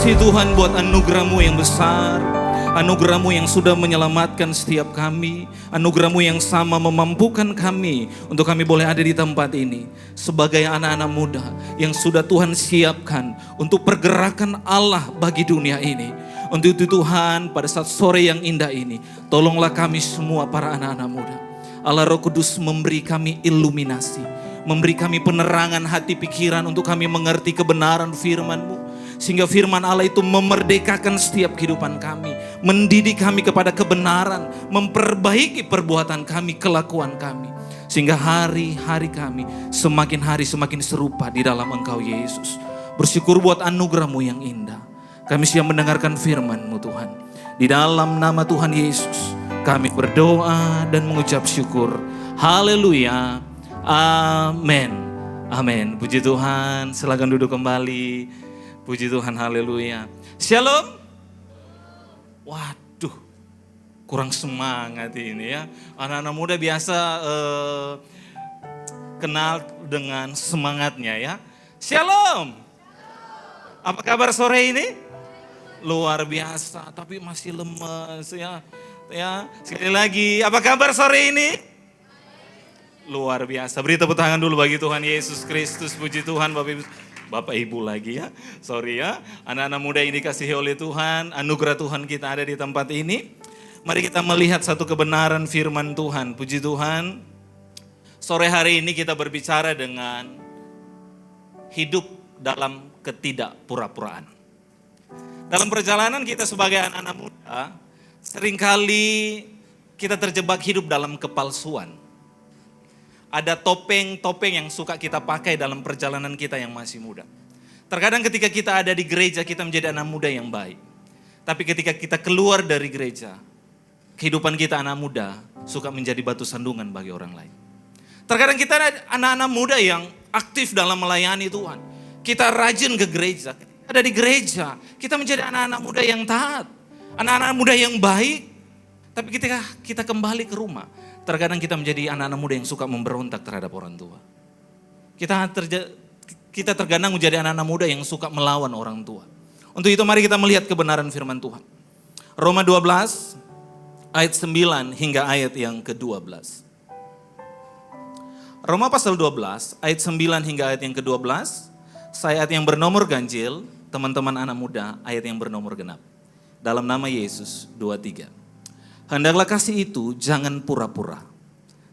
kasih Tuhan buat anugerah-Mu yang besar. Anugerah-Mu yang sudah menyelamatkan setiap kami. Anugerah-Mu yang sama memampukan kami untuk kami boleh ada di tempat ini. Sebagai anak-anak muda yang sudah Tuhan siapkan untuk pergerakan Allah bagi dunia ini. Untuk itu Tuhan, pada saat sore yang indah ini, tolonglah kami semua para anak-anak muda. Allah Roh Kudus memberi kami iluminasi. Memberi kami penerangan hati pikiran untuk kami mengerti kebenaran firman-Mu. Sehingga firman Allah itu memerdekakan setiap kehidupan kami. Mendidik kami kepada kebenaran. Memperbaiki perbuatan kami, kelakuan kami. Sehingga hari-hari kami semakin hari semakin serupa di dalam Engkau Yesus. Bersyukur buat anugerah-Mu yang indah. Kami siap mendengarkan firman-Mu Tuhan. Di dalam nama Tuhan Yesus kami berdoa dan mengucap syukur. Haleluya. Amin. Amin. Puji Tuhan. Silakan duduk kembali. Puji Tuhan, haleluya. Shalom. Waduh, kurang semangat ini ya. Anak-anak muda biasa kenal dengan semangatnya ya. Shalom. Apa kabar sore ini? Luar biasa, tapi masih lemes ya. Ya, sekali lagi, apa kabar sore ini? Luar biasa. Beri tepuk tangan dulu bagi Tuhan Yesus Kristus. Puji Tuhan Bapak Ibu lagi ya, sorry ya. Anak-anak muda yang dikasihi oleh Tuhan, anugerah Tuhan kita ada di tempat ini. Mari kita melihat satu kebenaran firman Tuhan. Puji Tuhan, sore hari ini kita berbicara dengan hidup dalam ketidakpura-puraan. Dalam perjalanan kita sebagai anak-anak muda, seringkali kita terjebak hidup dalam kepalsuan. Ada topeng-topeng yang suka kita pakai dalam perjalanan kita yang masih muda. Terkadang ketika kita ada di gereja, kita menjadi anak muda yang baik. Tapi ketika kita keluar dari gereja, kehidupan kita anak muda suka menjadi batu sandungan bagi orang lain. Terkadang kita ada anak-anak muda yang aktif dalam melayani Tuhan. Kita rajin ke gereja, ada di gereja, kita menjadi anak-anak muda yang taat. Anak-anak muda yang baik. Tapi ketika kita kembali ke rumah, terkadang kita menjadi anak-anak muda yang suka memberontak terhadap orang tua. Kita terkadang menjadi anak-anak muda yang suka melawan orang tua. Untuk itu mari kita melihat kebenaran firman Tuhan. Roma 12 ayat 9 hingga ayat yang ke-12. Roma pasal 12 ayat 9 hingga ayat yang ke-12. Saya ayat yang bernomor ganjil, teman-teman anak muda ayat yang bernomor genap. Dalam nama Yesus 23. Hendaklah kasih itu jangan pura-pura.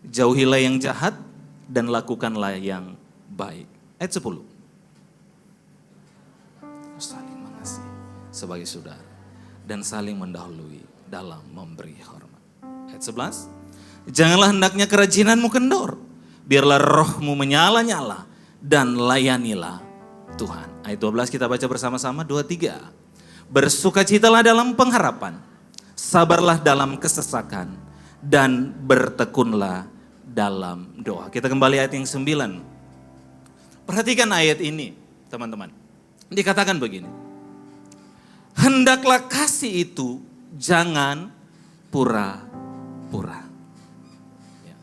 Jauhilah yang jahat dan lakukanlah yang baik. Ayat 10. Saling mengasihi sebagai saudara dan saling mendahului dalam memberi hormat. Ayat 11. Janganlah hendaknya kerajinanmu kendor. Biarlah rohmu menyala-nyala dan layanilah Tuhan. Ayat 12 kita baca bersama-sama, 2-3. Bersukacitalah dalam pengharapan. Sabarlah dalam kesesakan dan bertekunlah dalam doa. Kita kembali ayat yang 9. Perhatikan ayat ini teman-teman. Dikatakan begini. Hendaklah kasih itu jangan pura-pura. Ya.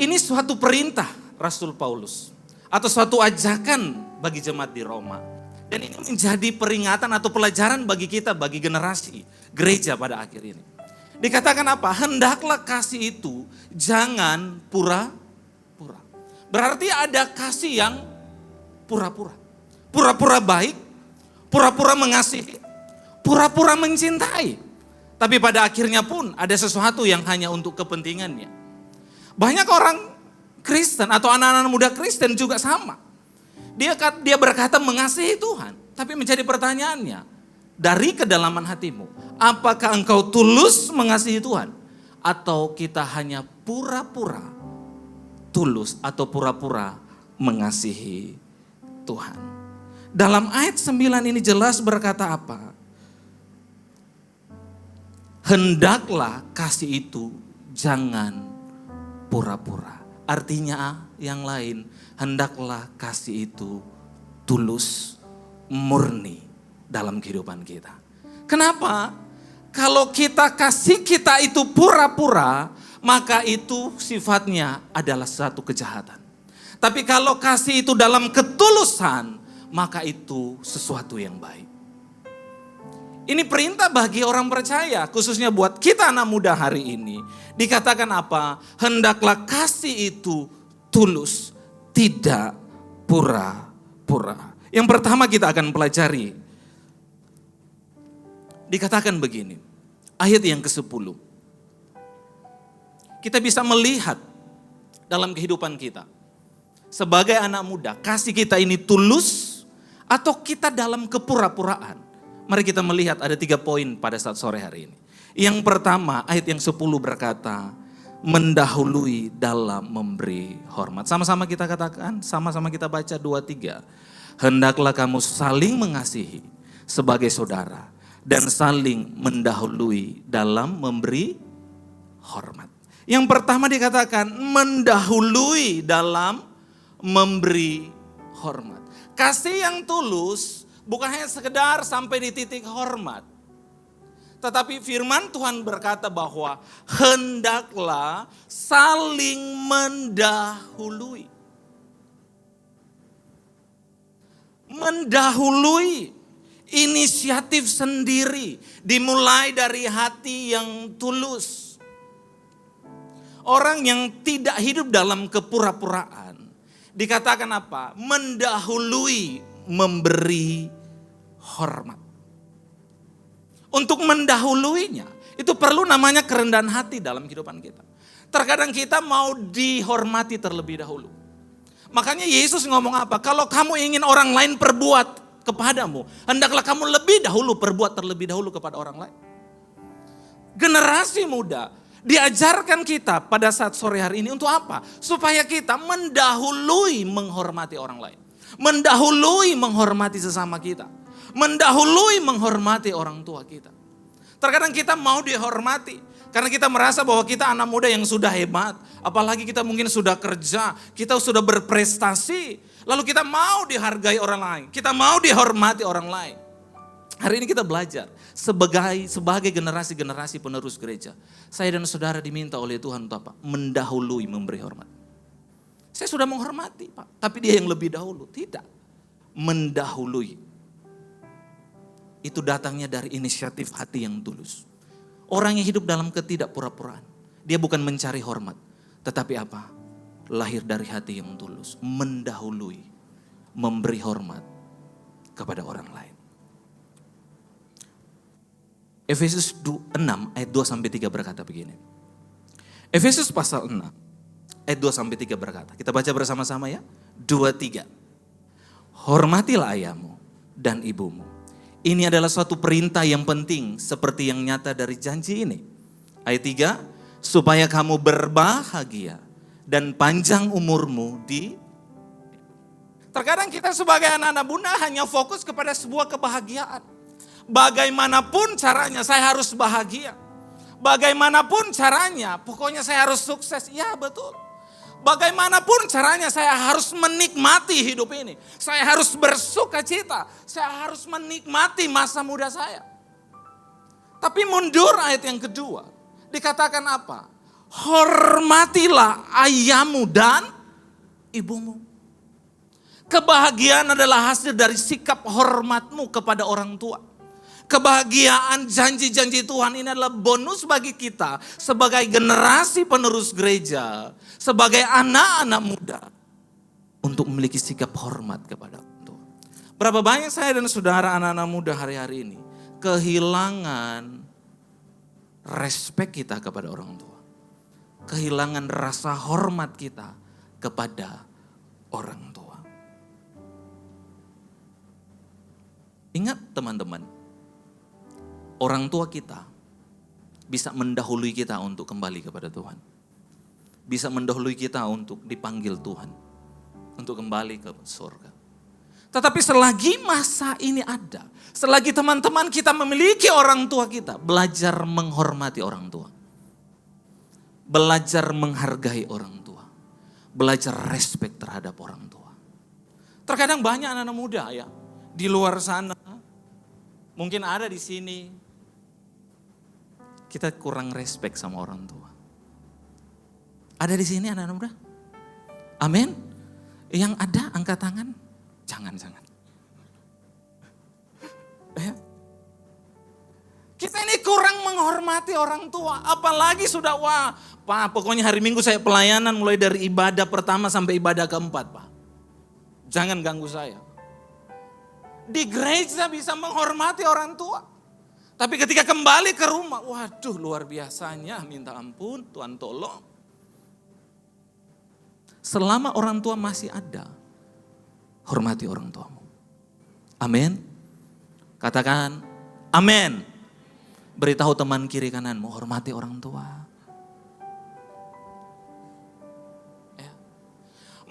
Ini suatu perintah Rasul Paulus. Atau suatu ajakan bagi jemaat di Roma. Dan ini menjadi peringatan atau pelajaran bagi kita, bagi generasi gereja pada akhir ini. Dikatakan apa? Hendaklah kasih itu jangan pura-pura. Berarti ada kasih yang pura-pura. Pura-pura baik, pura-pura mengasihi, pura-pura mencintai. Tapi pada akhirnya pun ada sesuatu yang hanya untuk kepentingannya. Banyak orang Kristen atau anak-anak muda Kristen juga sama. Dia berkata mengasihi Tuhan. Tapi menjadi pertanyaannya, dari kedalaman hatimu, apakah engkau tulus mengasihi Tuhan? Atau kita hanya pura-pura tulus atau pura-pura mengasihi Tuhan? Dalam ayat 9 ini jelas berkata apa? Hendaklah kasih itu jangan pura-pura. Artinya yang lain, hendaklah kasih itu tulus, murni dalam kehidupan kita. Kenapa? Kalau kita kasih kita itu pura-pura, maka itu sifatnya adalah satu kejahatan. Tapi kalau kasih itu dalam ketulusan, maka itu sesuatu yang baik. Ini perintah bagi orang percaya, khususnya buat kita anak muda hari ini. Dikatakan apa? Hendaklah kasih itu tulus, tidak pura-pura. Yang pertama kita akan pelajari. Dikatakan begini, ayat yang ke-10. Kita bisa melihat dalam kehidupan kita. Sebagai anak muda, kasih kita ini tulus atau kita dalam kepura-puraan. Mari kita melihat ada 3 poin pada saat sore hari ini. Yang pertama, ayat yang 10 berkata, mendahului dalam memberi hormat. Sama-sama kita katakan, sama-sama kita baca 2-3. Hendaklah kamu saling mengasihi sebagai saudara dan saling mendahului dalam memberi hormat. Yang pertama dikatakan mendahului dalam memberi hormat. Kasih yang tulus bukan hanya sekedar sampai di titik hormat. Tetapi firman Tuhan berkata bahwa hendaklah saling mendahului. Mendahului, inisiatif sendiri, dimulai dari hati yang tulus. Orang yang tidak hidup dalam kepura-puraan, dikatakan apa? Mendahului memberi hormat. Untuk mendahuluinya, itu perlu namanya kerendahan hati dalam kehidupan kita. Terkadang kita mau dihormati terlebih dahulu. Makanya Yesus ngomong apa? Kalau kamu ingin orang lain perbuat kepadamu, hendaklah kamu lebih dahulu perbuat terlebih dahulu kepada orang lain. Generasi muda diajarkan kita pada saat sore hari ini untuk apa? Supaya kita mendahului menghormati orang lain. Mendahului menghormati sesama kita. Mendahului menghormati orang tua kita. Terkadang kita mau dihormati karena kita merasa bahwa kita anak muda yang sudah hebat. Apalagi kita mungkin sudah kerja, kita sudah berprestasi. Lalu kita mau dihargai orang lain, kita mau dihormati orang lain. Hari ini kita belajar sebagai generasi-generasi penerus gereja. Saya dan saudara diminta oleh Tuhan untuk apa? Mendahului memberi hormat. Saya sudah menghormati Pak, tapi dia yang lebih dahulu. Tidak, mendahului. Itu datangnya dari inisiatif hati yang tulus. Orang yang hidup dalam ketidakpura-puraan. Dia bukan mencari hormat, tetapi apa? Lahir dari hati yang tulus. Mendahului, memberi hormat kepada orang lain. Efesus 6 ayat 2-3 berkata begini. Efesus pasal 6 ayat 2-3 berkata. Kita baca bersama-sama ya. 2-3. Hormatilah ayahmu dan ibumu. Ini adalah suatu perintah yang penting seperti yang nyata dari janji ini. Ayat 3. Supaya kamu berbahagia dan panjang umurmu di... Terkadang kita sebagai anak-anak muda hanya fokus kepada sebuah kebahagiaan. Bagaimanapun caranya saya harus bahagia. Bagaimanapun caranya pokoknya saya harus sukses. Ya betul. Bagaimanapun caranya saya harus menikmati hidup ini. Saya harus bersuka cita. Saya harus menikmati masa muda saya. Tapi mundur ayat yang kedua. Dikatakan apa? Hormatilah ayahmu dan ibumu. Kebahagiaan adalah hasil dari sikap hormatmu kepada orang tua. Kebahagiaan janji-janji Tuhan ini adalah bonus bagi kita sebagai generasi penerus gereja, sebagai anak-anak muda untuk memiliki sikap hormat kepada Tuhan. Berapa banyak saya dan saudara anak-anak muda hari-hari ini kehilangan respek kita kepada orang tua. Kehilangan rasa hormat kita kepada orang tua. Ingat teman-teman, orang tua kita bisa mendahului kita untuk kembali kepada Tuhan. Bisa mendahului kita untuk dipanggil Tuhan. Untuk kembali ke surga. Tetapi selagi masa ini ada, selagi teman-teman kita memiliki orang tua kita, belajar menghormati orang tua. Belajar menghargai orang tua. Belajar respect terhadap orang tua. Terkadang banyak anak-anak muda ya, di luar sana, mungkin ada di sini, kita kurang respect sama orang tua. Ada di sini anak-anak muda? Amin. Yang ada angkat tangan, jangan. Ya. Kita ini kurang menghormati orang tua, apalagi sudah Pak, pokoknya hari Minggu saya pelayanan mulai dari ibadah pertama sampai ibadah keempat, Pak. Jangan ganggu saya. Di gereja bisa menghormati orang tua. Tapi ketika kembali ke rumah, waduh luar biasanya, minta ampun, Tuhan tolong. Selama orang tua masih ada, hormati orang tuamu. Amin. Katakan, amin. Beritahu teman kiri kananmu, hormati orang tua.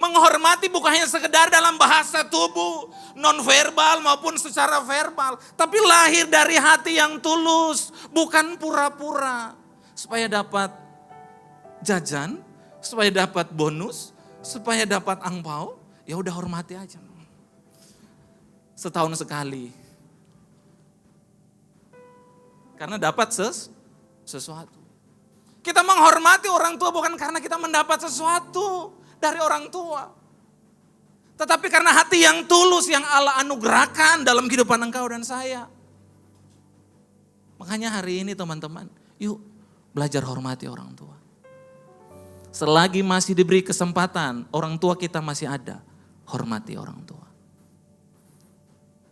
Menghormati bukan hanya sekedar dalam bahasa tubuh, non-verbal maupun secara verbal. Tapi lahir dari hati yang tulus, bukan pura-pura. Supaya dapat jajan, supaya dapat bonus, supaya dapat angpau, ya udah hormati aja. Setahun sekali. Karena dapat sesuatu. Kita menghormati orang tua bukan karena kita mendapat sesuatu dari orang tua. Tetapi karena hati yang tulus yang Allah anugerahkan dalam kehidupan engkau dan saya. Makanya hari ini teman-teman, yuk belajar hormati orang tua. Selagi masih diberi kesempatan, orang tua kita masih ada, hormati orang tua.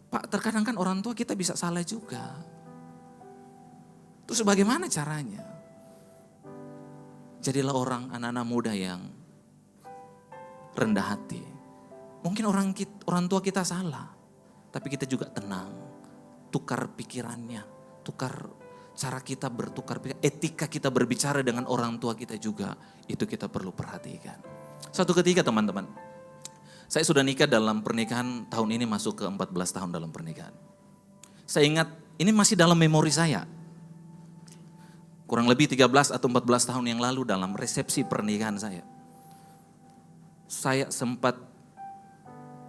Pak, terkadang kan orang tua kita bisa salah juga. Terus bagaimana caranya? Jadilah anak-anak muda yang rendah hati. Mungkin orang tua kita salah, tapi kita juga tenang. Tukar pikirannya, tukar cara kita bertukar pikiran, etika kita berbicara dengan orang tua kita juga, itu kita perlu perhatikan. Suatu ketika teman-teman, saya sudah nikah dalam pernikahan, tahun ini masuk ke 14 tahun dalam pernikahan. Saya ingat, ini masih dalam memori saya. Kurang lebih 13 atau 14 tahun yang lalu dalam resepsi pernikahan saya. Saya sempat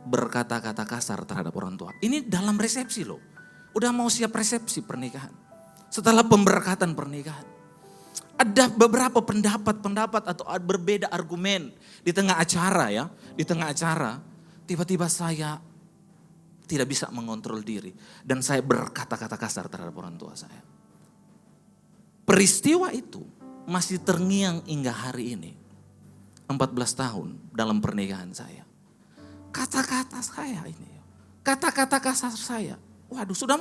berkata-kata kasar terhadap orang tua. Ini dalam resepsi loh. Udah mau siap resepsi pernikahan. Setelah pemberkatan pernikahan. Ada beberapa pendapat atau berbeda argumen di tengah acara ya. Di tengah acara tiba-tiba saya tidak bisa mengontrol diri. Dan saya berkata-kata kasar terhadap orang tua saya. Peristiwa itu masih terngiang hingga hari ini. 14 tahun dalam pernikahan saya. Kata-kata saya ini. Kata-kata kasar saya. Waduh sudah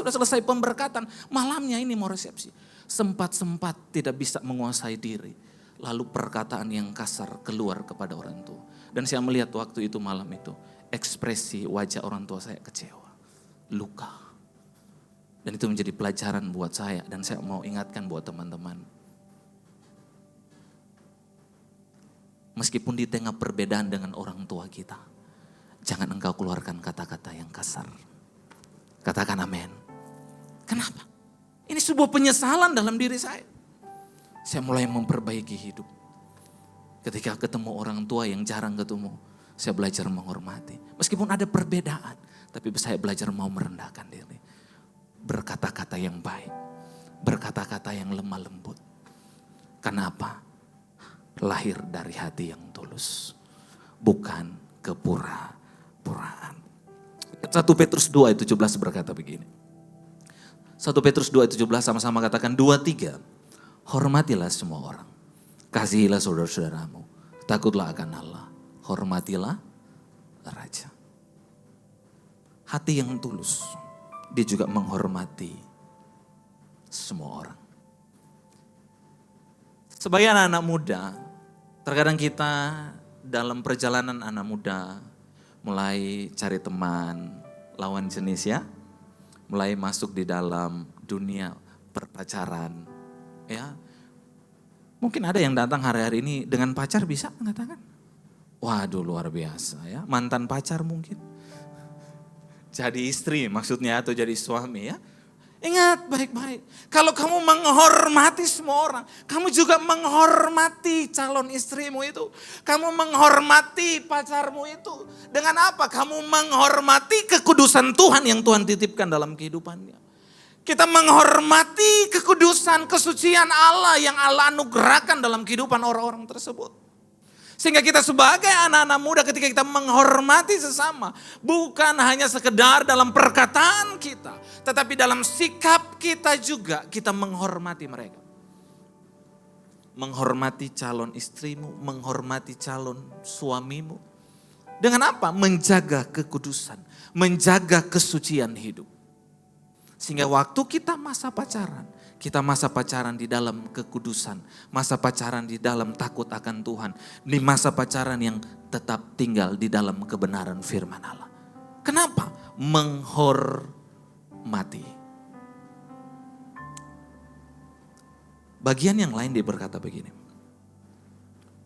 selesai pemberkatan. Malamnya ini mau resepsi. Sempat-sempat tidak bisa menguasai diri. Lalu perkataan yang kasar keluar kepada orang tua. Dan saya melihat waktu itu malam itu. Ekspresi wajah orang tua saya kecewa. Luka. Dan itu menjadi pelajaran buat saya. Dan saya mau ingatkan buat teman-teman. Meskipun di tengah perbedaan dengan orang tua kita. Jangan engkau keluarkan kata-kata yang kasar. Katakan amin. Kenapa? Ini sebuah penyesalan dalam diri saya. Saya mulai memperbaiki hidup. Ketika ketemu orang tua yang jarang ketemu. Saya belajar menghormati. Meskipun ada perbedaan. Tapi saya belajar mau merendahkan diri. Berkata-kata yang baik. Berkata-kata yang lemah lembut. Kenapa? Lahir dari hati yang tulus. Bukan kepura-puraan. 1 Petrus 2 ayat 17 berkata begini. 1 Petrus 2 ayat 17 sama-sama katakan 2-3. Hormatilah semua orang. Kasihilah saudara-saudaramu. Takutlah akan Allah. Hormatilah raja. Hati yang tulus. Dia juga menghormati semua orang. Sebagai anak-anak muda, terkadang kita dalam perjalanan anak muda, mulai cari teman, lawan jenis ya, mulai masuk di dalam dunia perpacaran, ya. Mungkin ada yang datang hari-hari ini dengan pacar bisa mengatakan, waduh luar biasa ya, mantan pacar mungkin. Jadi istri maksudnya atau jadi suami ya. Ingat baik-baik. Kalau kamu menghormati semua orang. Kamu juga menghormati calon istrimu itu. Kamu menghormati pacarmu itu. Dengan apa? Kamu menghormati kekudusan Tuhan yang Tuhan titipkan dalam kehidupannya. Kita menghormati kekudusan, kesucian Allah yang Allah anugerahkan dalam kehidupan orang-orang tersebut. Sehingga kita sebagai anak-anak muda ketika kita menghormati sesama, bukan hanya sekedar dalam perkataan kita, tetapi dalam sikap kita juga kita menghormati mereka. Menghormati calon istrimu, menghormati calon suamimu. Dengan apa? Menjaga kekudusan, menjaga kesucian hidup. Sehingga waktu kita masa pacaran di dalam kekudusan, masa pacaran di dalam takut akan Tuhan, di masa pacaran yang tetap tinggal di dalam kebenaran firman Allah. Kenapa? Menghormati. Bagian yang lain dia berkata begini.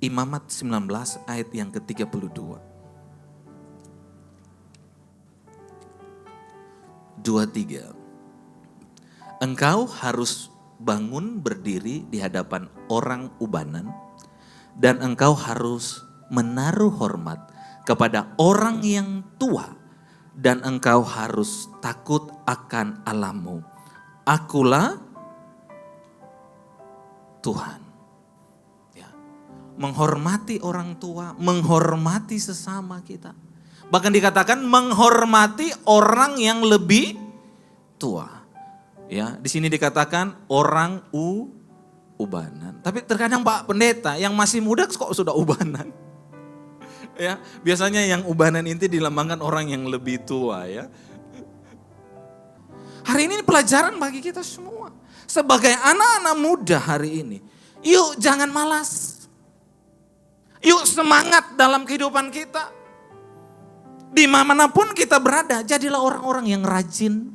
Imamat 19 ayat yang ke-32. 23. Engkau harus bangun berdiri di hadapan orang ubanan dan engkau harus menaruh hormat kepada orang yang tua dan engkau harus takut akan Allahmu. Akulah Tuhan. Ya. Menghormati orang tua, menghormati sesama kita. Bahkan dikatakan menghormati orang yang lebih tua. Ya, di sini dikatakan orang ubanan. Tapi terkadang Pak Pendeta yang masih muda kok sudah ubanan. Ya, biasanya yang ubanan itu dilambangkan orang yang lebih tua ya. Hari ini pelajaran bagi kita semua. Sebagai anak-anak muda hari ini, yuk jangan malas. Yuk semangat dalam kehidupan kita. Dimanapun kita berada, jadilah orang-orang yang rajin.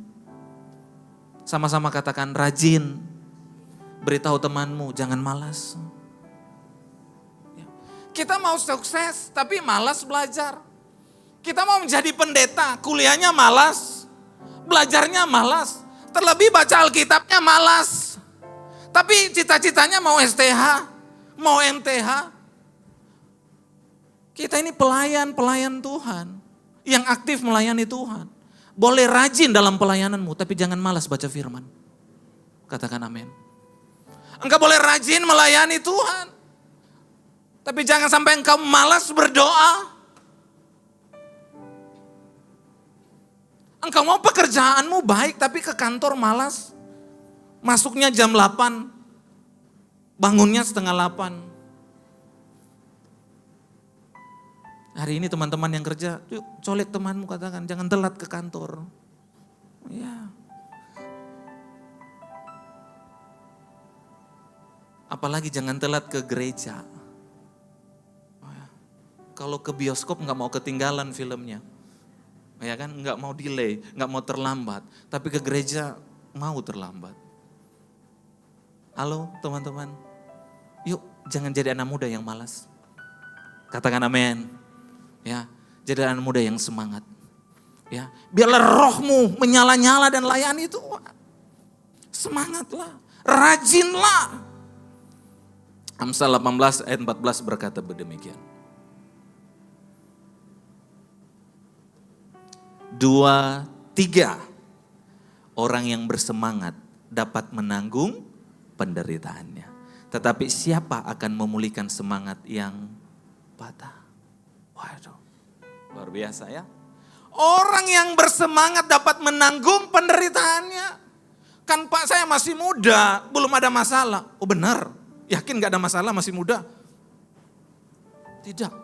Sama-sama katakan rajin. Beritahu temanmu, jangan malas. Kita mau sukses, tapi malas belajar. Kita mau menjadi pendeta, kuliahnya malas. Belajarnya malas. Terlebih baca Alkitabnya malas. Tapi cita-citanya mau STH, mau MTH. Kita ini pelayan Tuhan. Yang aktif melayani Tuhan. Boleh rajin dalam pelayananmu, tapi jangan malas baca firman. Katakan amin. Engkau boleh rajin melayani Tuhan. Tapi jangan sampai engkau malas berdoa. Engkau mau pekerjaanmu baik, tapi ke kantor malas. Masuknya jam 8, bangunnya setengah 8. Hari ini teman-teman yang kerja, yuk colek temanmu katakan, jangan telat ke kantor. Ya. Apalagi jangan telat ke gereja. Kalau ke bioskop nggak mau ketinggalan filmnya. Ya kan, nggak mau delay, nggak mau terlambat. Tapi ke gereja mau terlambat. Halo teman-teman, yuk jangan jadi anak muda yang malas. Katakan amin. Ya, jadi anak muda yang semangat. Ya, biarlah rohmu menyala-nyala dan layani Tuhan. Semangatlah, rajinlah. Amsal 18 ayat 14 berkata demikian. 2, 3. Orang yang bersemangat dapat menanggung penderitaannya. Tetapi siapa akan memulihkan semangat yang patah? Waduh, luar biasa ya. Orang yang bersemangat dapat menanggung penderitaannya. Kan Pak saya masih muda, belum ada masalah. Oh benar, yakin gak ada masalah masih muda? Tidak.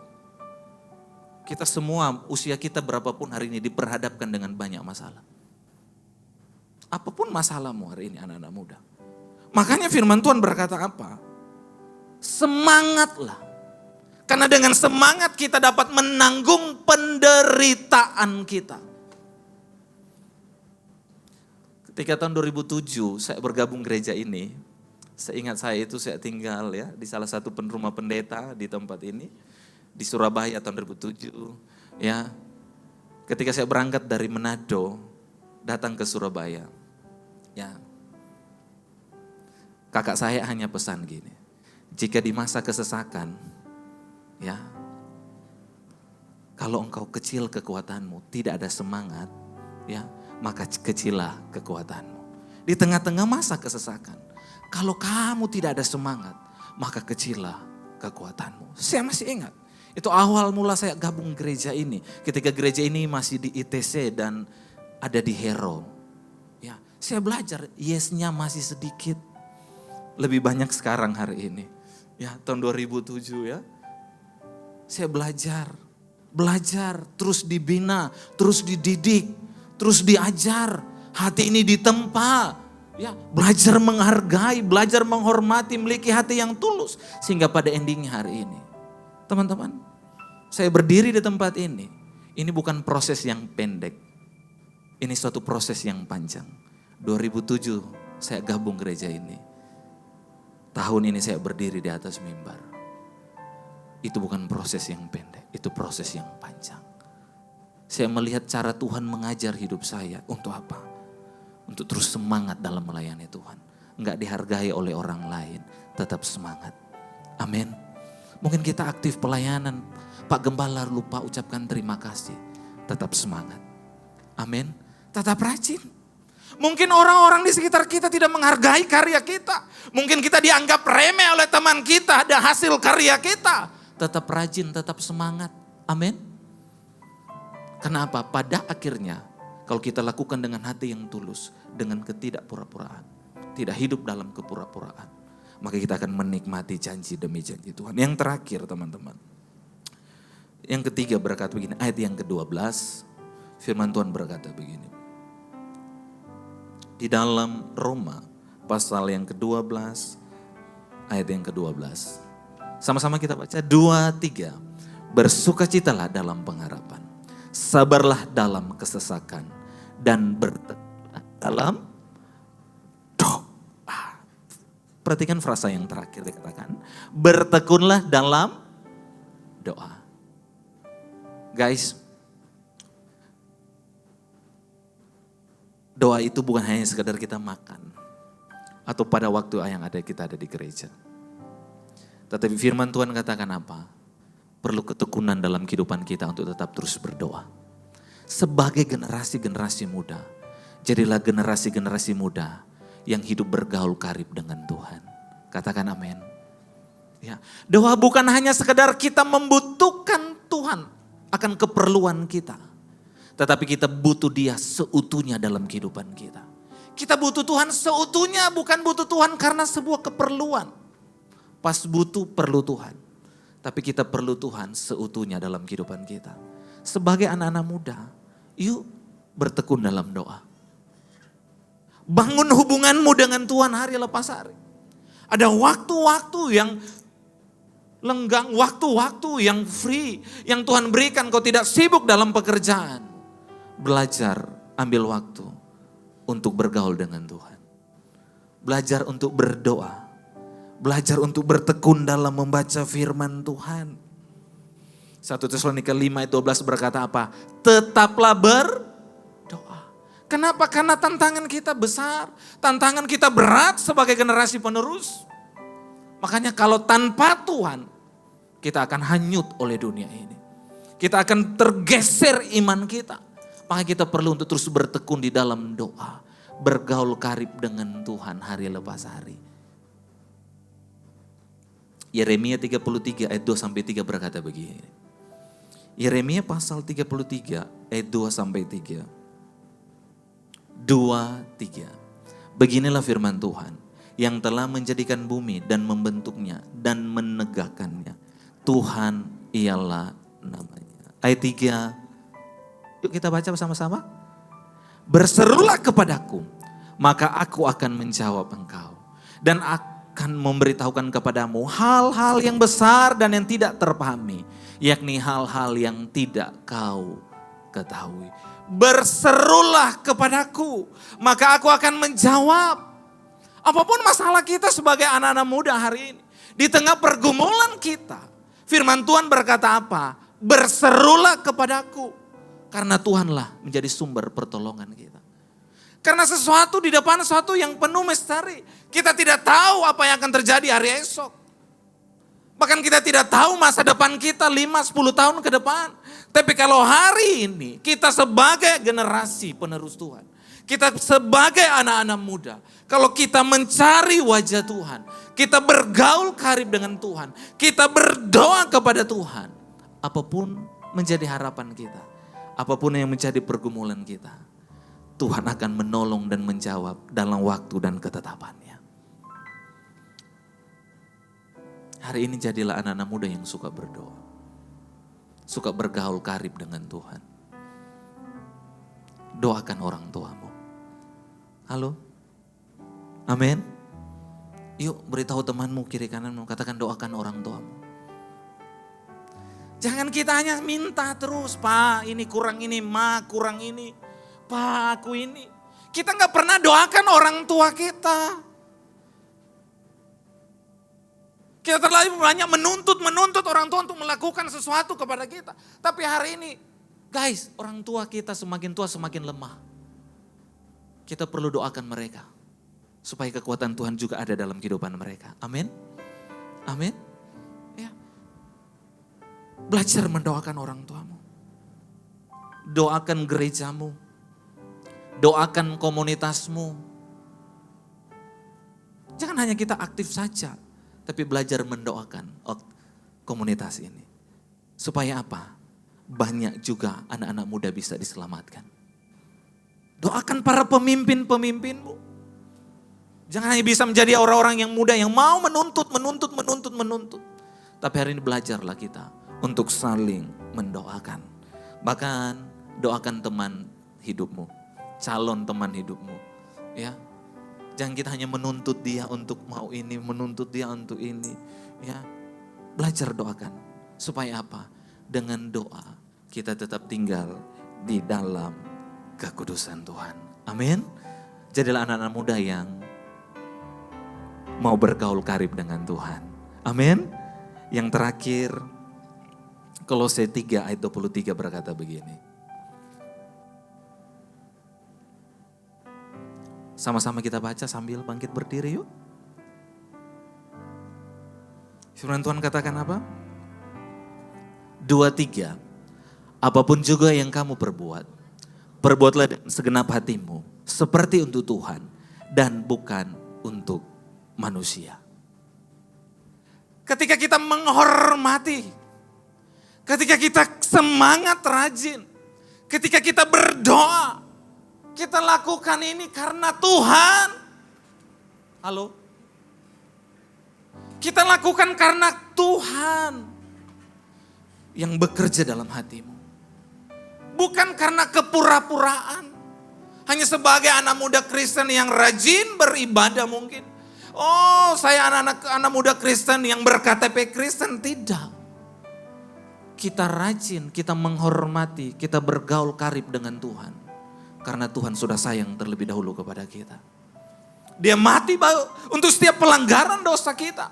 Kita semua usia kita berapapun hari ini diperhadapkan dengan banyak masalah. Apapun masalahmu hari ini anak-anak muda. Makanya firman Tuhan berkata apa? Semangatlah. Karena dengan semangat kita dapat menanggung penderitaan kita. Ketika tahun 2007 saya bergabung gereja ini, seingat saya itu saya tinggal ya di salah satu rumah pendeta di tempat ini. Di Surabaya tahun 2007. Ya, ketika saya berangkat dari Manado, datang ke Surabaya. Ya, kakak saya hanya pesan gini, jika di masa kesesakan, ya, kalau engkau kecil kekuatanmu, tidak ada semangat, ya, maka kecillah kekuatanmu. Di tengah-tengah masa kesesakan, kalau kamu tidak ada semangat, maka kecillah kekuatanmu. Saya masih ingat, Itu awal mula saya gabung gereja ini. Ketika gereja ini masih di ITC dan ada di Hero. Ya, saya belajar, yes-nya masih sedikit. Lebih banyak sekarang hari ini. Ya, tahun 2007 ya. Saya belajar, terus dibina, terus dididik, terus diajar. Hati ini ditempa. Ya, belajar menghargai, belajar menghormati, memiliki hati yang tulus. Sehingga pada endingnya hari ini. Teman-teman, saya berdiri di tempat ini. Ini bukan proses yang pendek. Ini suatu proses yang panjang. 2007 saya gabung gereja ini. Tahun ini saya berdiri di atas mimbar. Itu bukan proses yang pendek, itu proses yang panjang. Saya melihat cara Tuhan mengajar hidup saya. Untuk apa? Untuk terus semangat dalam melayani Tuhan. Enggak dihargai oleh orang lain, tetap semangat. Amin. Mungkin kita aktif pelayanan, Pak Gembala lupa ucapkan terima kasih. Tetap semangat. Amin. Tetap rajin. Mungkin orang-orang di sekitar kita tidak menghargai karya kita. Mungkin kita dianggap remeh oleh teman kita, ada hasil karya kita. Tetap rajin, tetap semangat. Amin. Kenapa? Pada akhirnya, kalau kita lakukan dengan hati yang tulus, dengan ketidakpura-puraan, tidak hidup dalam kepura-puraan, maka kita akan menikmati janji demi janji Tuhan. Yang terakhir teman-teman. Yang ketiga berkata begini, ayat yang ke-12, firman Tuhan berkata begini. Di dalam Roma pasal yang ke-12, ayat yang ke-12. Sama-sama kita baca, 2-3. Bersukacitalah dalam pengharapan, sabarlah dalam kesesakan, dan bertekunlah dalam doa. Perhatikan frasa yang terakhir dikatakan, bertekunlah dalam doa. Guys, doa itu bukan hanya sekedar kita makan atau pada waktu yang kita ada di gereja. Tetapi firman Tuhan katakan apa? Perlu ketekunan dalam kehidupan kita untuk tetap terus berdoa. Sebagai generasi-generasi muda, jadilah generasi-generasi muda yang hidup bergaul karib dengan Tuhan. Katakan amin. Ya, doa bukan hanya sekedar kita membutuhkan Tuhan akan keperluan kita. Tetapi kita butuh Dia seutuhnya dalam kehidupan kita. Kita butuh Tuhan seutuhnya, bukan butuh Tuhan karena sebuah keperluan. Pas butuh perlu Tuhan. Tapi kita perlu Tuhan seutuhnya dalam kehidupan kita. Sebagai anak-anak muda, yuk bertekun dalam doa. Bangun hubunganmu dengan Tuhan hari lepas hari. Ada waktu-waktu yang lenggang, waktu-waktu yang free, yang Tuhan berikan kau tidak sibuk dalam pekerjaan. Belajar, ambil waktu untuk bergaul dengan Tuhan. Belajar untuk berdoa. Belajar untuk bertekun dalam membaca firman Tuhan. 1 Tesalonika 5 ayat 12 berkata apa? Tetaplah berdoa. Kenapa? Karena tantangan kita besar. Tantangan kita berat sebagai generasi penerus. Makanya kalau tanpa Tuhan, kita akan hanyut oleh dunia ini. Kita akan tergeser iman kita. Maka kita perlu untuk terus bertekun di dalam doa. Bergaul karib dengan Tuhan hari lepas hari. Yeremia 33 ayat 2-3 berkata begini. Yeremia pasal 33 ayat 2-3. 2-3. Beginilah firman Tuhan yang telah menjadikan bumi dan membentuknya dan menegakkannya. Tuhan ialah namanya. Ayat 3. Yuk kita baca bersama-sama. Berserulah kepadaku, maka aku akan menjawab engkau. Dan akan memberitahukan kepadamu hal-hal yang besar dan yang tidak terpahami. Yakni hal-hal yang tidak kau ketahui. Berserulah kepadaku, maka aku akan menjawab. Apapun masalah kita sebagai anak-anak muda hari ini. Di tengah pergumulan kita. Firman Tuhan berkata apa? Berserulah kepadaku. Karena Tuhanlah menjadi sumber pertolongan kita. Karena sesuatu di depan sesuatu yang penuh misteri. Kita tidak tahu apa yang akan terjadi hari esok. Bahkan kita tidak tahu masa depan kita 5-10 tahun ke depan. Tapi kalau hari ini kita sebagai generasi penerus Tuhan. Kita sebagai anak-anak muda. Kalau kita mencari wajah Tuhan. Kita bergaul karib dengan Tuhan. Kita berdoa kepada Tuhan. apapun menjadi harapan kita, apapun yang menjadi pergumulan kita, Tuhan akan menolong dan menjawab dalam waktu dan ketetapannya. Hari ini jadilah anak-anak muda yang suka berdoa, suka bergaul karib dengan Tuhan. Doakan orang tuamu. Halo? Amin. Yuk beritahu temanmu kiri kananmu, katakan doakan orang tuamu. Jangan kita hanya minta terus, Pak ini kurang ini, Ma kurang ini, Pak aku ini. Kita gak pernah doakan orang tua kita. Kita terlalu banyak menuntut orang tua untuk melakukan sesuatu kepada kita. Tapi hari ini, guys, orang tua kita semakin tua semakin lemah. Kita perlu doakan mereka. Supaya kekuatan Tuhan juga ada dalam kehidupan mereka. Amin. Amin. Ya. Belajar mendoakan orang tuamu. Doakan gerejamu. Doakan komunitasmu. Jangan hanya kita aktif saja. Tapi belajar mendoakan komunitas ini. Supaya apa? Banyak juga anak-anak muda bisa diselamatkan. Doakan para pemimpin-pemimpinmu. Jangan hanya bisa menjadi orang-orang yang muda yang mau menuntut. Tapi hari ini belajarlah kita untuk saling mendoakan. Bahkan doakan teman hidupmu, calon teman hidupmu. Ya. Jangan kita hanya menuntut dia untuk mau ini, menuntut dia untuk ini. Ya, belajar doakan. Supaya apa? Dengan doa kita tetap tinggal di dalam kekudusan Tuhan. Amin. Jadilah anak-anak muda yang mau bergaul karib dengan Tuhan. Amin. Yang terakhir, Kolose 3 ayat 23 berkata begini. Sama-sama kita baca sambil bangkit berdiri yuk. Firman Tuhan katakan apa? 2-3. Apapun juga yang kamu perbuat, perbuatlah dengan segenap hatimu seperti untuk Tuhan dan bukan untuk manusia. Ketika kita menghormati, ketika kita semangat rajin, ketika kita berdoa, kita lakukan ini karena Tuhan. Halo? Kita lakukan karena Tuhan yang bekerja dalam hatimu. Bukan karena kepura-puraan. Hanya sebagai anak muda Kristen yang rajin beribadah mungkin. Oh, saya anak muda Kristen yang berKTP Kristen. Tidak. Kita rajin, kita menghormati, kita bergaul karib dengan Tuhan. Karena Tuhan sudah sayang terlebih dahulu kepada kita. Dia mati untuk setiap pelanggaran dosa kita.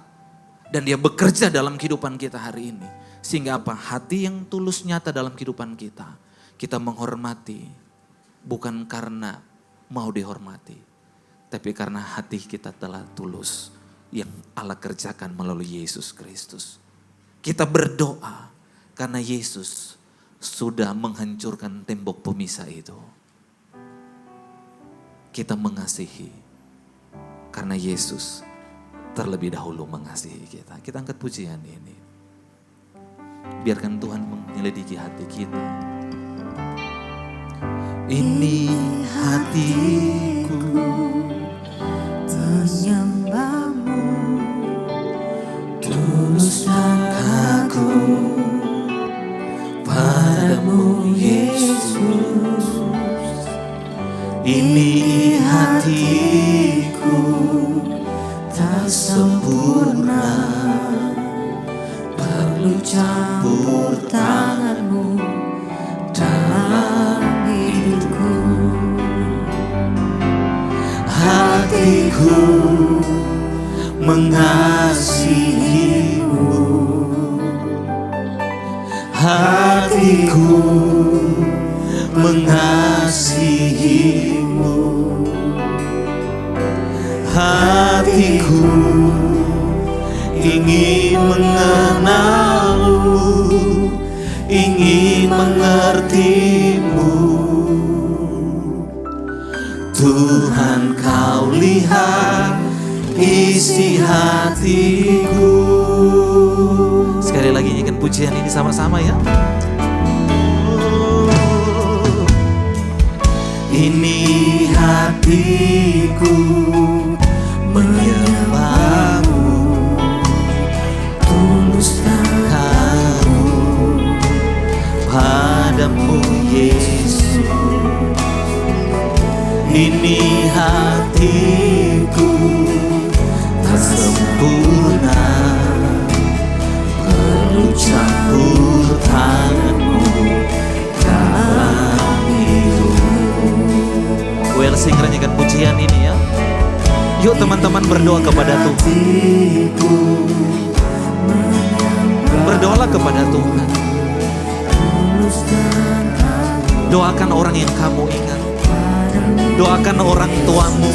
Dan dia bekerja dalam kehidupan kita hari ini. Sehingga apa? Hati yang tulus nyata dalam kehidupan kita. Kita menghormati. Bukan karena mau dihormati. Tapi karena hati kita telah tulus. Yang Allah kerjakan melalui Yesus Kristus. Kita berdoa. Karena Yesus sudah menghancurkan tembok pemisah itu. Kita mengasihi karena Yesus terlebih dahulu mengasihi kita. Kita angkat pujian ini. Biarkan Tuhan menyelidiki hati kita. Ini hatiku menyembahmu, tuluskan aku padamu Yesus. Ini hatiku tak sempurna, perlu campur tanganmu dalam hidupku. Hatiku mengasihimu, hatiku mengasihimu, hatiku ingin mengenalmu, ingin mengertimu. Tuhan, kau lihat isi hatiku. Sekali lagi nyanyikan pujian ini sama-sama ya. Ini hatiku menyembahmu, tuluskan kamu padamu Yesus. Ini hatiku tak sempurna, perlu campur tanganmu dalam hidup. Well, singkat nyanyikan pujian ini ya. Yuk teman-teman berdoa kepada Tuhan. Berdoalah kepada Tuhan. Doakan orang yang kamu ingat. Doakan orang tuamu.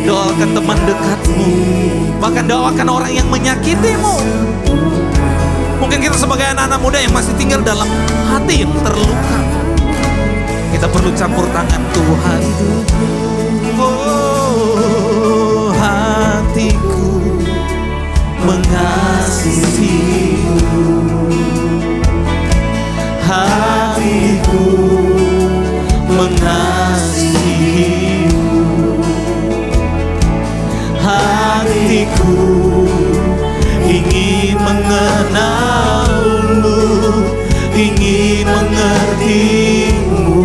Doakan teman dekatmu. Bahkan doakan orang yang menyakitimu. Mungkin kita sebagai anak-anak muda yang masih tinggal dalam hati yang terluka, kita perlu campur tangan Tuhan. Oh, hatiku mengasihimu, hatiku mengasihimu, hatiku ingin mengenalmu, ingin mengertimu.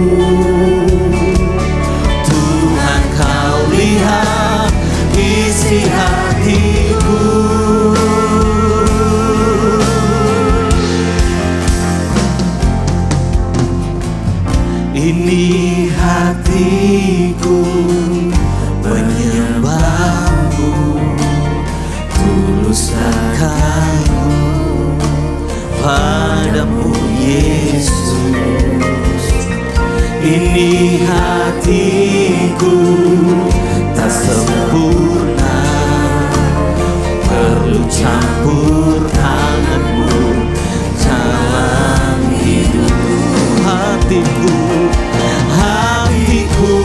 Tuhan, kau lihat isi hatiku. Ini hatiku menyembahmu, tuluskan kamu padamu Yesus. Ini hatiku tak sempurna, perlu campur tanganmu dalam hidup. Hatiku, hatiku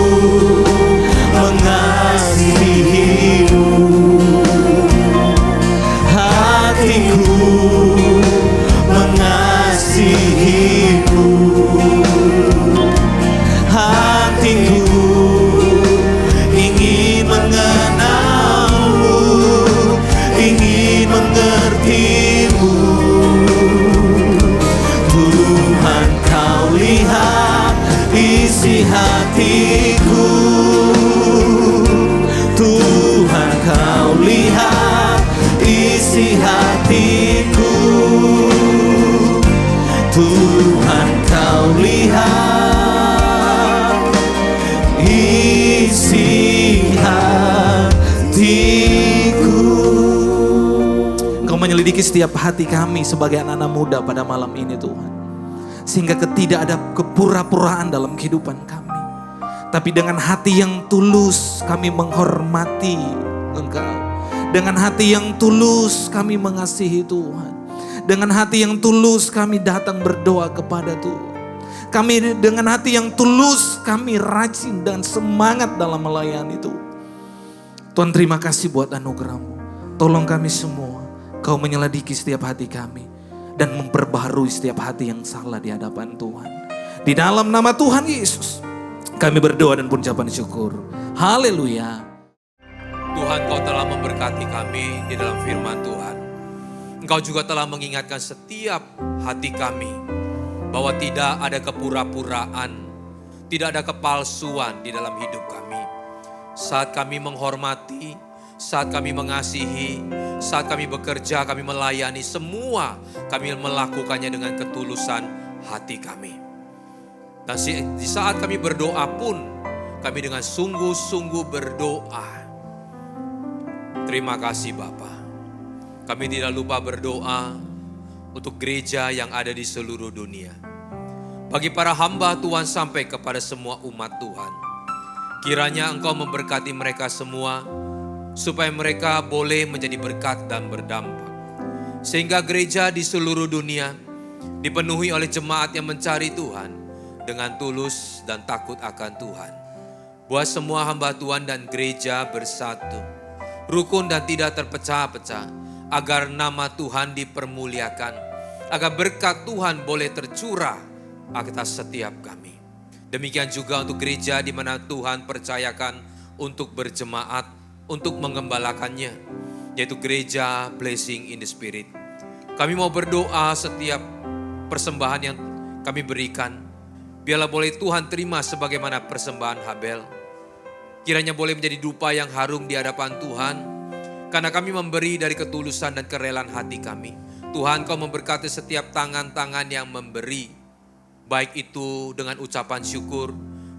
mengasihimu, hatiku mengasihimu, hatiku ingin mengenalmu, ingin mengertimu. Tuhan, kau lihat isi hatiku. Tuhan, kau lihat isi hatiku. Tuhan, kau lihat isi hatiku. Engkau menyelidiki setiap hati kami sebagai anak-anak muda pada malam ini Tuhan, sehingga tidak ada kepura-puraan dalam kehidupan kami, tapi dengan hati yang tulus kami menghormati Engkau. Dengan hati yang tulus kami mengasihi Tuhan. Dengan hati yang tulus kami datang berdoa kepada Tuhan. Kami dengan hati yang tulus kami rajin dan semangat dalam melayani Tuhan. Tuhan, terima kasih buat anugerah-Mu. Tolong kami semua, Kau menyelidiki setiap hati kami dan memperbaharui setiap hati yang salah di hadapan Tuhan. Di dalam nama Tuhan Yesus kami berdoa dan pengucapan syukur. Haleluya. Tuhan, Kau telah memberkati kami di dalam firman Tuhan. Engkau juga telah mengingatkan setiap hati kami bahwa tidak ada kepura-puraan, tidak ada kepalsuan di dalam hidup kami. Saat kami menghormati, saat kami mengasihi, saat kami bekerja, kami melayani, semua kami melakukannya dengan ketulusan hati kami. Dan di saat kami berdoa pun, kami dengan sungguh-sungguh berdoa. Terima kasih Bapa. Kami tidak lupa berdoa untuk gereja yang ada di seluruh dunia. Bagi para hamba Tuhan sampai kepada semua umat Tuhan. Kiranya Engkau memberkati mereka semua, supaya mereka boleh menjadi berkat dan berdampak. Sehingga gereja di seluruh dunia dipenuhi oleh jemaat yang mencari Tuhan dengan tulus dan takut akan Tuhan. Buat semua hamba Tuhan dan gereja bersatu, rukun dan tidak terpecah-pecah, agar nama Tuhan dipermuliakan, agar berkat Tuhan boleh tercurah atas setiap kami. Demikian juga untuk gereja di mana Tuhan percayakan untuk berjemaat, untuk mengembalakannya, yaitu gereja Blessing in the Spirit. Kami mau berdoa setiap persembahan yang kami berikan, biarlah boleh Tuhan terima sebagaimana persembahan Habel. Kiranya boleh menjadi dupa yang harum di hadapan Tuhan, karena kami memberi dari ketulusan dan kerelaan hati kami. Tuhan, Kau memberkati setiap tangan-tangan yang memberi, baik itu dengan ucapan syukur,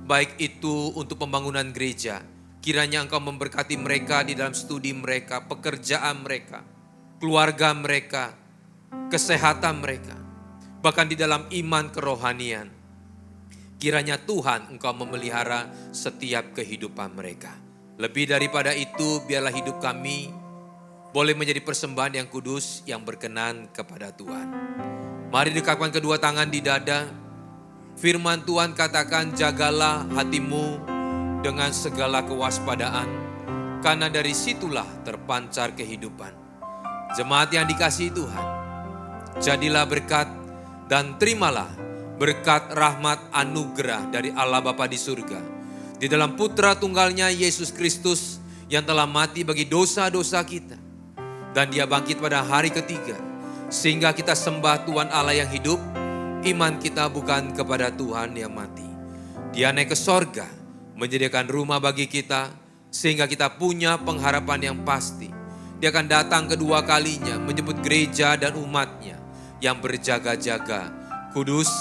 baik itu untuk pembangunan gereja. Kiranya Engkau memberkati mereka di dalam studi mereka, pekerjaan mereka, keluarga mereka, kesehatan mereka, bahkan di dalam iman kerohanian. Kiranya Tuhan Engkau memelihara setiap kehidupan mereka. Lebih daripada itu, biarlah hidup kami boleh menjadi persembahan yang kudus, yang berkenan kepada Tuhan. Mari dekatkan kedua tangan di dada. Firman Tuhan katakan, jagalah hatimu dengan segala kewaspadaan, karena dari situlah terpancar kehidupan. Jemaat yang dikasihi Tuhan, jadilah berkat dan terimalah berkat rahmat anugerah dari Allah Bapa di surga, di dalam Putra Tunggalnya Yesus Kristus yang telah mati bagi dosa-dosa kita, dan Dia bangkit pada hari ketiga, sehingga kita sembah Tuhan Allah yang hidup. Iman kita bukan kepada Tuhan yang mati. Dia naik ke sorga, menyediakan rumah bagi kita, sehingga kita punya pengharapan yang pasti. Dia akan datang kedua kalinya, menyebut gereja dan umatnya yang berjaga-jaga, kudus,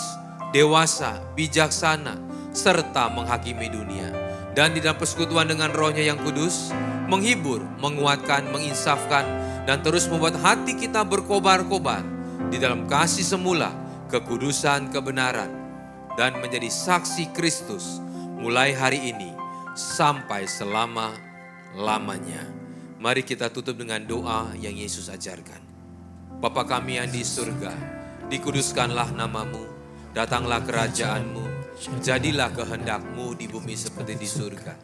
dewasa, bijaksana, serta menghakimi dunia. Dan di dalam persekutuan dengan Roh-Nya yang kudus, menghibur, menguatkan, menginsafkan, dan terus membuat hati kita berkobar-kobar di dalam kasih semula, kekudusan, kebenaran, dan menjadi saksi Kristus mulai hari ini sampai selama-lamanya. Mari kita tutup dengan doa yang Yesus ajarkan. Bapa kami yang di surga, dikuduskanlah namamu, datanglah kerajaanmu, jadilah kehendak-Mu di bumi seperti di surga.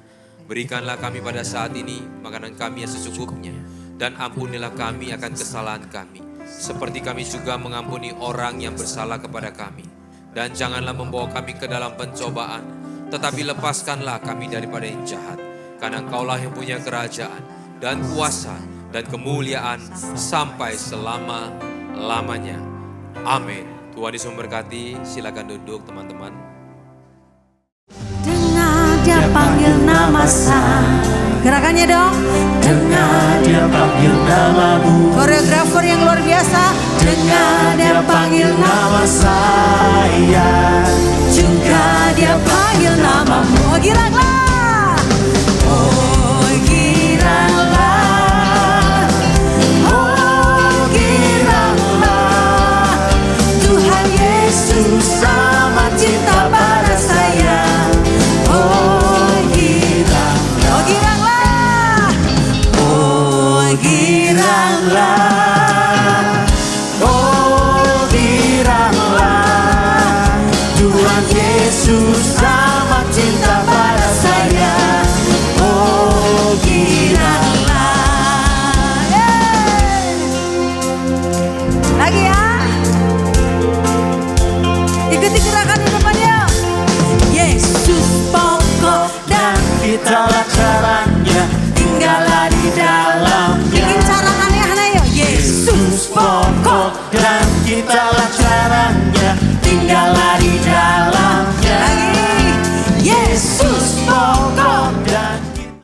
Berikanlah kami pada saat ini makanan kami yang secukupnya, dan ampunilah kami akan kesalahan kami, seperti kami juga mengampuni orang yang bersalah kepada kami. Dan janganlah membawa kami ke dalam pencobaan, tetapi lepaskanlah kami daripada yang jahat. Karena Engkaulah yang punya kerajaan dan kuasa dan kemuliaan sampai selama-lamanya. Amin. Tuhan Yesus memberkati. Silakan duduk teman-teman. Dengar Dia panggil nama saya. Gerakannya dong. Dengar Dia panggil namamu. Koreografer yang luar biasa. Dengar Dia panggil nama saya. Juga Dia panggil namamu. Oh, giranglah. Oh, giranglah. Oh, giranglah. Tuhan Yesus amat cinta pada saya. Oh, giranglah. Oh, giranglah. Oh, giranglah. Oh, giranglah. Tuhan Yesus amat cinta pada saya. Oh, Giranglah. Yeay. Lagi ya. Ikuti gerakan di depannya. Yesus pokok dan Italah caranya, tinggallah di dalamnya. bikin cara aneh-aneh yuk. Yesus Pokok dan kitalah caranya, tinggallah di dalam.